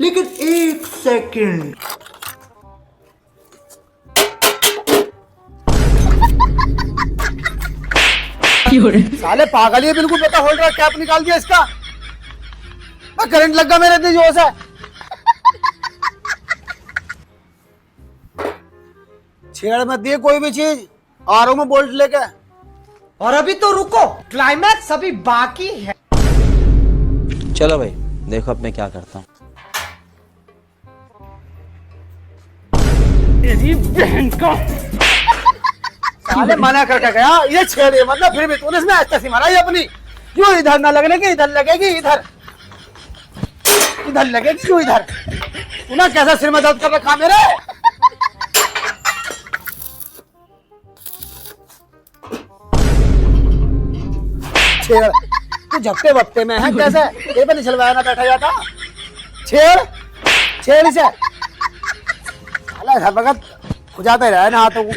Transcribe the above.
लेकिन एक सेकंड, साले पागल है बिल्कुल। बेटा होल्ड रहा, कैप निकाल दिया इसका। करंट लग गया मेरे इतनी जोर से। छेड़ मत दिए कोई भी चीज, आ रहा हूं मैं बोल्ट लेके। और अभी तो रुको, क्लाइमैक्स अभी बाकी है। चलो भाई देखो अब मैं क्या करता हूँ। तेरी बहन का साले मना करके गया, ये छेड़े मतलब, फिर भी तूने इसमें ऐसा सी मारा ये अपनी। क्यों इधर ना लगने की, इधर लगेगी, इधर इधर लगेगी, क्यों इधर। तूने कैसा सिर में दर्द कर रखा मेरे। छेड़, तू झपटे वपटे में है कैसे, ये पे नहीं चलवाया ना बैठा जाता। छेड़ छेड़ इसे, साला हर वक्त खुजाते रहे ना हाथों को।